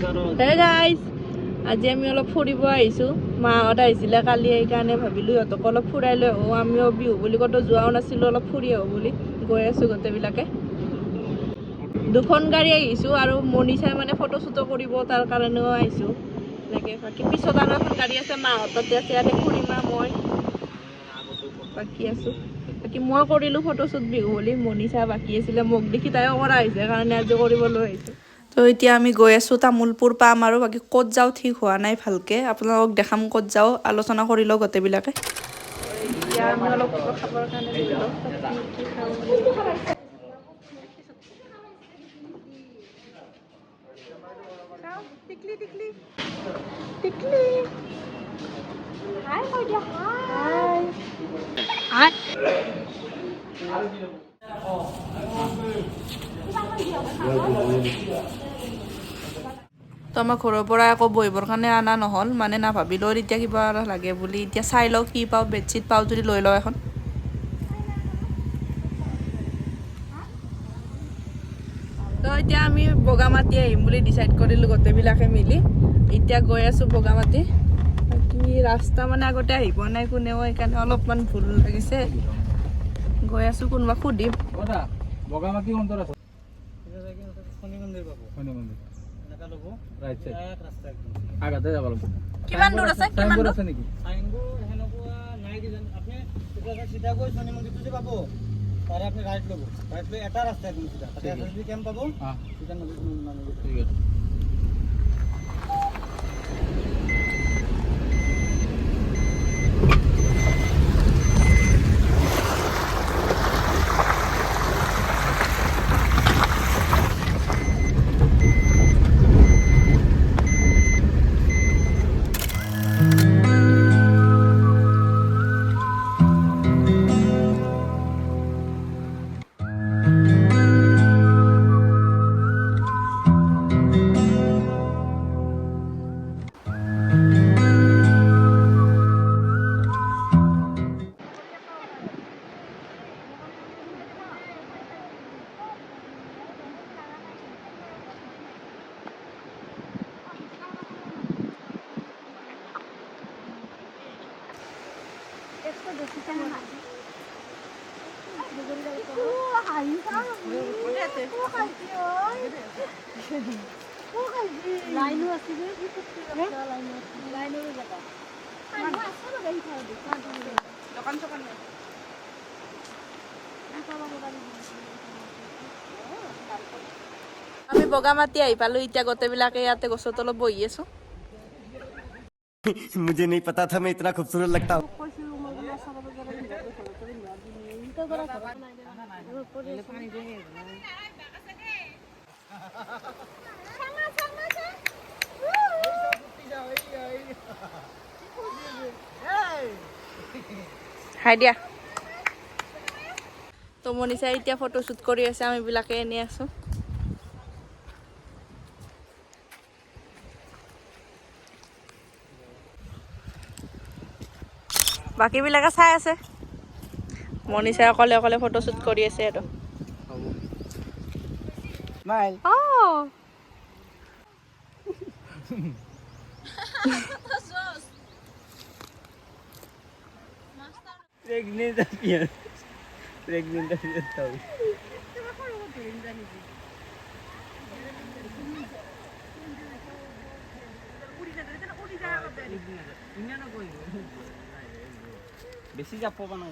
Hey guys, আজি আমি অলপ ফুৰিব আহিছোঁ। মাহঁত আহিছিলে কালি, সেইকাৰণে ভাবিলোঁ সিহঁতক অলপ ফুৰাই লৈ আহোঁ। আমিও বিহু বুলি ক'তো যোৱাও নাছিলোঁ, অলপ ফুৰি আহোঁ বুলি গৈ আছোঁ গোটেইবিলাকে। দুখন গাড়ী আহিছোঁ আৰু মনিষাই মানে ফটো চটো কৰিব, তাৰ কাৰণেও আহিছোঁ এনেকৈ। বাকী পিছত আৰু এখন গাড়ী আছে, মাহঁত তাতে আছে, ইয়াতে খুৰীমা মই বাকী আছোঁ। বাকী মই কৰিলোঁ ফটোশ্বুট বিহু বুলি, মনিষা বাকী আছিলে, মোক দেখি তাইও কৰা আহিছে কাৰণে আজি কৰিবলৈ আহিছোঁ। তো এতিয়া আমি গৈ আছোঁ, তামোলপুৰ পাম আৰু বাকী ক'ত যাওঁ ঠিক হোৱা নাই ভালকৈ, আপোনালোকক দেখাম ক'ত যাওঁ, আলোচনা কৰি লওঁ গোটেইবিলাকে। এতিয়া আমি অলপ কিবা খাবৰ কাৰণে লৈ লওঁ, কি খাওঁ। টিকলি টিকলি টিকলি হাই কৈ দিয়া, হাই হাই। তো আমাৰ ঘৰৰ পৰা আকৌ বহিবৰ কাৰণে অনা নহ'ল, মানে নাভাবিলোঁ এতিয়া কিবা লাগে বুলি। এতিয়া চাই লওঁ কি পাওঁ, বেডশ্বীট পাওঁ যদি লৈ লওঁ এখন। তো এতিয়া আমি বগামাটি আহিম বুলি ডিচাইড কৰিলোঁ গোটেইবিলাকে মিলি। এতিয়া গৈ আছোঁ বগামাটি। বাকী ৰাস্তা মানে আগতে আহি পোৱা নাই কোনেও, সেইকাৰণে অলপমান ভুল লাগিছে। গৈ আছোঁ, কোনোবা সুধিম। বগামাটি অন্তৰ আছে, শনি মন্দিৰ পাব, শনি মন্দিৰ এনেকা ল'ব, ৰাইট সাইড এক ৰাস্তা একদম আগতে যাব লাগিব। কিমান দূৰ আছে, কিমান দূৰ আছে নেকি? সাইনবোৰ সেনেকুৱা নাই কিজান। আপুনি তেতিয়া চিধা গৈ শনি মন্দিৰটো যে পাব, তাৰে আপুনি ৰাইট ল'ব, ৰাইট লৈ এটা ৰাস্তা একদম চিধা, তাতে এছএছবি কেম্প পাব, চিধা নদীত নামিব। ঠিক আছে। লাইনো আছে যে, লাইনৰ জেগা দোকান চোকান নাই। আমি বগামাটি আহি পালোঁ, এতিয়া গোটেইবিলাকে ইয়াতে গছৰ তলত বহি আছোঁ। मुझे नहीं पता था मैं इतना खूबसूरत लगता हूँ। হাই দিয়া। তো মনিষাই এতিয়া ফটোশ্বুট কৰি আছে, আমিবিলাকে এনেই আছোঁ। বাকীবিলাকে চাই আছে, মনিষাই অকলে অকলে ফটোশ্বুট কৰি আছে আৰু। স্মাইল। প্ৰেগনেন্ট আপিয়াৰ, প্ৰেগনেন্ট আপিয়াৰ তাও বেছি জাপ পাবা নাই,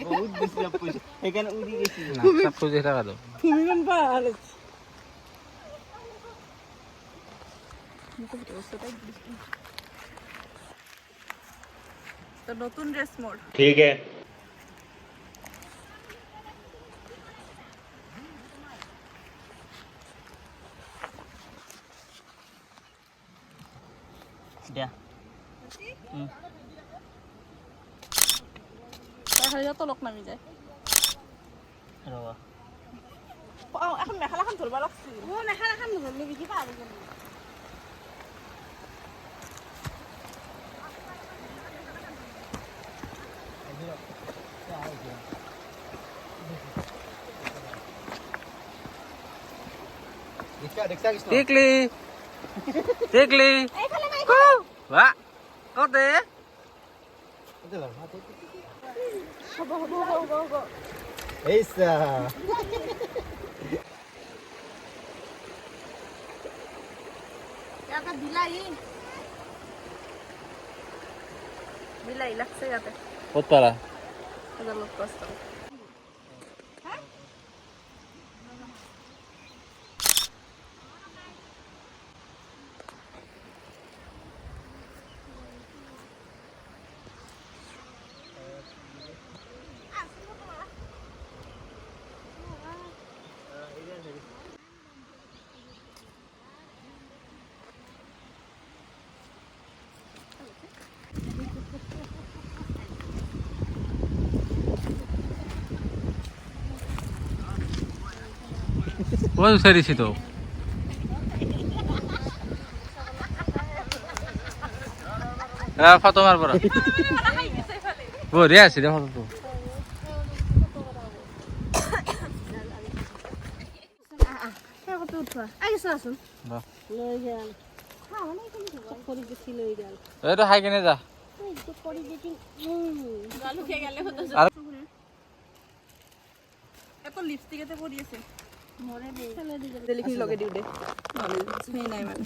বহুত বেছি জাপ পাইছে, সেইকাৰণে উৰি গৈছে না সব খুঁজে থাকা তো ভূমিকম্প ভাল তো নতুন ড্রেস মোড। ठीक है। দিয়া তলক নামি যায়। ৰবা এখন মেখেলাখন ধৰিব লাগছিল। মেখেলাখন ধৰিলে বিকি পাৰি গ'ল। টিকলি টিকলি বাহ কতে এইসা বিলাই লাগছে ইয়াতে কত পারা কষ্ট ওই সারিছি তো ফটো মারবো বরিয়া আছে রে ফটো এটা হাই কেনে যা এত লিপস্টিকেতে পরিয়েছে দেখি লগে দিও দে সেই নাই মানে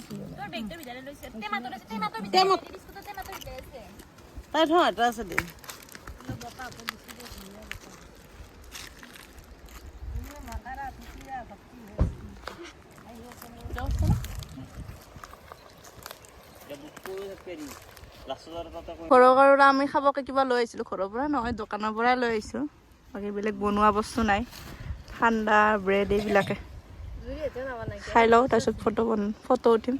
তাই থ এটা আছে দে ঘৰৰ কাৰণে আমি খাবকে কিবা লৈ আহিছিলোঁ ঘৰৰ পৰা নহয় দোকানৰ পৰাই লৈ আহিছোঁ বাকী বেলেগ বনোৱা বস্তু নাই ঠাণ্ডা ব্ৰেড এইবিলাকে খাই লওঁ তাৰপিছত ফটো উঠিম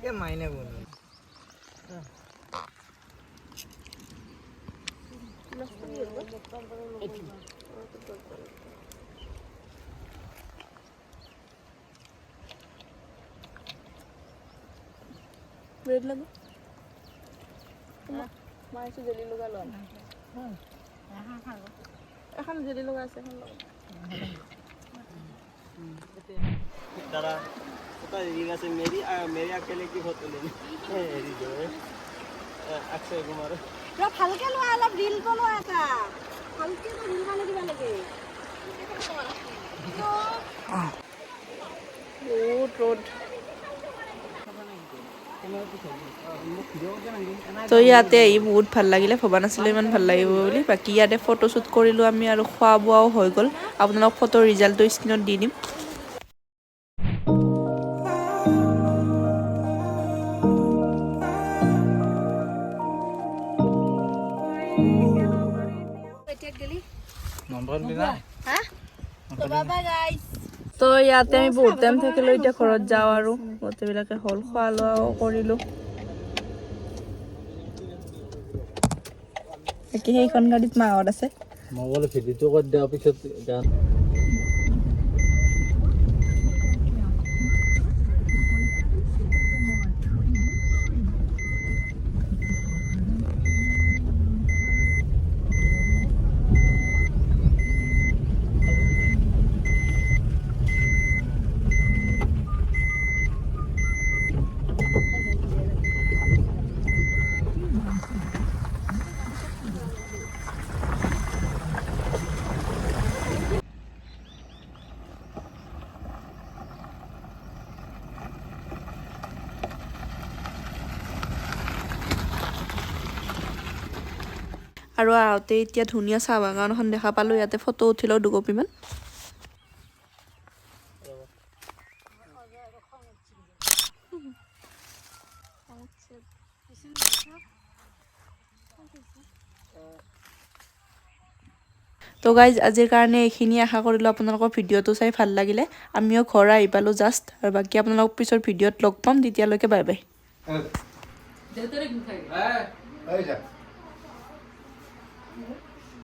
ব্ৰেড লাগো মাইছো জেলি লগা লোৱা নাই এখন জেলি লগা আছে এখন লগা दादा पता दीजिएगा से मेरी अकेले की फोटो लेनी मेरी जो है अक्षय कुमार ভালকে লোৱা অলপ ৰিল বনোৱা এটা ভালকে ৰিল বনাই দিবা লাগে বহুত ৰ'দ তো ইয়াতে আহি বহুত ভাল লাগিলে ভবা নাছিলোঁ ইমান ভাল লাগিব বুলি বাকী ইয়াতে ফটোশ্বুট কৰিলোঁ আমি আৰু খোৱা বোৱাও হৈ গ'ল আপোনালোক ফটোৰ ৰিজাল্টটো স্ক্ৰীণত দি দিম তো ইয়াতে আমি বহুত টাইম থাকিলোঁ এতিয়া ঘৰত যাওঁ আৰু গোটেইবিলাকে হ'ল খোৱা লোৱাও কৰিলোঁ বাকী সেইখন গাড়ীত মাহঁত আছে মোবাইল ভিডিঅ'টো কৰি দিয়াৰ পিছত গান আৰু আহোঁতে এতিয়া ধুনীয়া চাহ বাগান এখন দেখা পালোঁ ইয়াতে ফটো উঠিলোঁ দুকপিমান তো গাইজ আজিৰ কাৰণে এইখিনি আশা কৰিলোঁ আপোনালোকৰ ভিডিঅ'টো চাই ভাল লাগিলে আমিও ঘৰ আহি পালোঁ জাষ্ট আৰু বাকী আপোনালোকক পিছৰ ভিডিঅ'ত লগ পাম তেতিয়ালৈকে বাই বাই